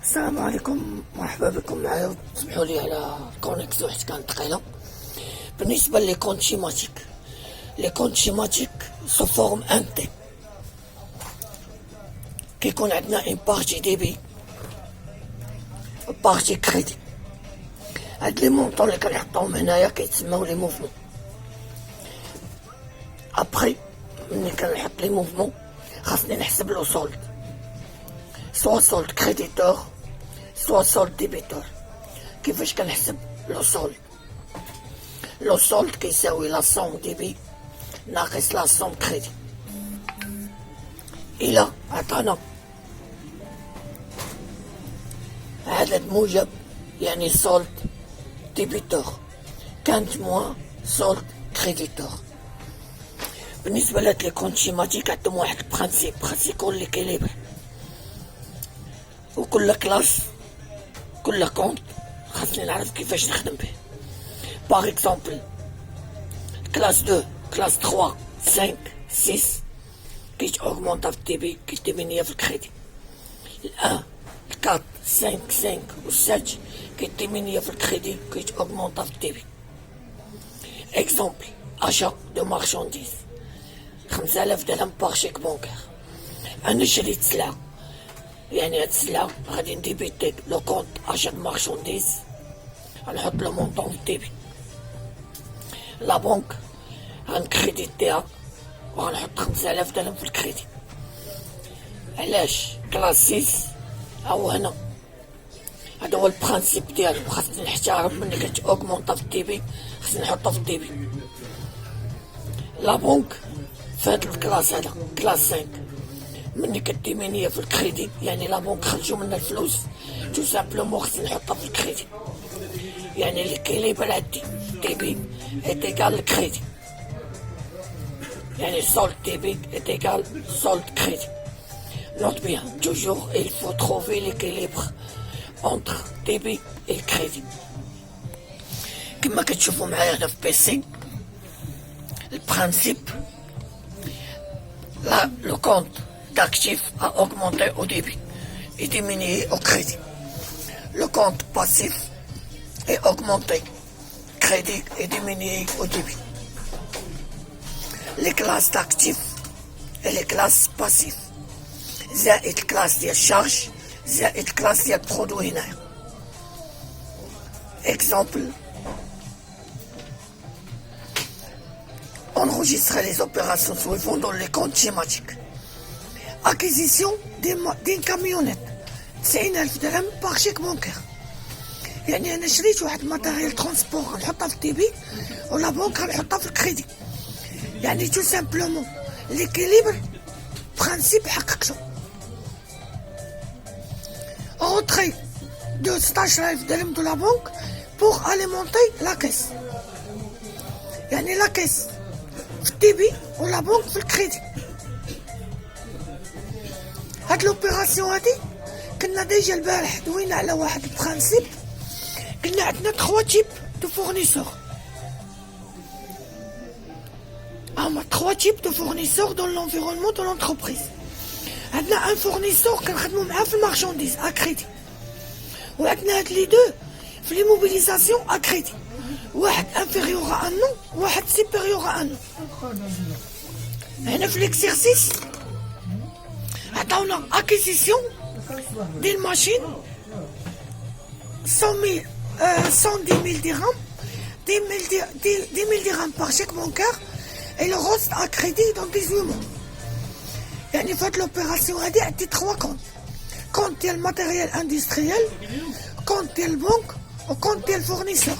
السلام عليكم، مرحبا بكم معايا. تسمحوا لي على الكونيكسيون حيت كانت ثقيله. بالنسبه لي كونت شيماتيك، لي كونت شيماتيك سو فورم ان تي. كيكون عندنا ان بارتي ديبي بارتي كريدي. هاد لي مونطون اللي كنحطوهم هنايا كيتسماو لي موفمون. ابخي ملي كنحط لي موفمون خاصني نحسب لو سولد، سوا سولد كريديتور سوا سولد ديبيتور. كيفاش كنحسب لو سولد؟ لو سولد كيساوي لا سوم ديبي ناقص لا سوم كريدي. الى عطانا عدد موجب يعني سولد ديبيتور كانت موان سولد كريديتور. بالنسبه لهاد لي كونت شيماتيك عندهم واحد البرانسيب خاص يكون ليكيليبر، وكل كلاس كل كونت خاصني نعرف كيفاش نخدم به. باغ اكزومبل كلاس 2 كلاس 3 5 6 كيت اوغمونطا في الديبي كيديمينيا في الكريدي. 1 4 5 و 7 كيديمينيا في الكريدي كيت اوغمونطا في الديبي. اكزومبل اشا دو مارشانديز 5000 درهم باغ شيك بونكير. انا شريت سلعه، يعني هاد السلعه غادي نديبيتي لو كونت اشا دو مارشانديز، غنحط لو مونطون في الديبي. لا بنك غنكريديتيها وغنحط 5000 درهم في الكريدي. علاش؟ كلاس 6 هاو هنا، هذا هو البرانسيب ديالو. خاصني نحترم ملي كتأوغمونطا في الديبي خاصني نحطها في الديبي. لا بنك في هاد الكلاس هذا كلاس 5 ملي كديمينيا في الكريدي يعني لا بنك خرجوا منا الفلوس تو سامبلومون خاصني نحطها في الكريدي. يعني ليكيليبر عندي ديبي est égal le crédit. يعني solde débit est égal solde crédit. Note bien, toujours il faut trouver l'équilibre entre débit et crédit. كما كتشوفوا معايا هنا في بيسي البرانسيب là le compte d'actif a augmenté au débit et diminué au crédit. Le compte passif est augmenté crédit est diminué au débit. Les classes d'actifs et les classes passifs زائد الكلاس ديال الشارج زائد الكلاس ديال البرودو هنايا. Exemple, enregistrer les opérations suivantes dans les comptes schématiques. Acquisition d'une camionnette 90,000 درهم par chèque bancaire. يعني انا شريت واحد ماتيريال ترونسبور غنحطها في الديبي ولا بنك غنحطها في الكريدي. يعني تو سامبلومون ليكيليبر برانسيب حققته. روتري دو 16000 درهم دو لا بنك بوغ اليمونتي لا كيس. يعني لا كيس في الديبي ولا بنك في الكريدي. هاد لوبيراسيون هادي كنا ديجا البارح دوينا على واحد البرانسيب. قلنا عندنا 3 types de fournisseurs. هما 3 types de fournisseurs dans l'environnement de l'entreprise. عندنا ان فورنيسور كنخدمو معاه في المارشانديز ا كريدي، وعندنا هاد لي دو في لي موبيليزاسيون ا كريدي. واحد انفيريور ا ان نون وواحد سيبيريور ا ان نون. هنا في ليكسيرسيس عطاونا اكيزيسيون ديال ماشين 110 000 dirhams, 10 000 dirhams par chèque bancaire et le reste à crédit dans 18 mois. يعني فهاد l'opération هادي عندي 3 comptes. compte ديال الماتيريال اندستريال، compte ديال البنك، و compte ديال الفورنيسور.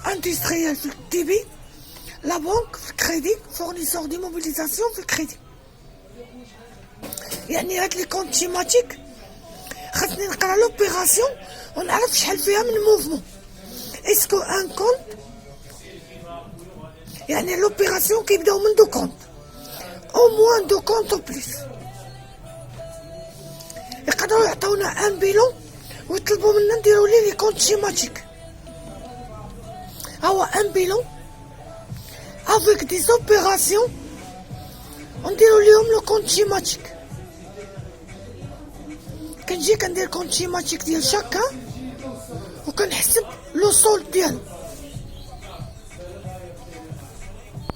اندستريال في الديبي، لا بنك في الكريدي، فورنيسور ديموبيليزاسيون في الكريدي. يعني هاد لي كونت شيماتيك خاصني نقرا لوبيراسيون ونعرف شحال فيها من موفمون. اسكو ان كونت يعني لوبيراسيون كيبداو من 2 كونت او موان 2 كونت او بليس. يقدروا يعطيونا ان بيلون ويطلبوا منا نديرو لي كونت شيماتيك. هو ان بيلون افيك دي زوبيراسيون ونديرو ليهم لو كونت شيماتيك. كنجي كندير كونت شيماتيك ديال شاكا وكنحسب لو سول ديالو.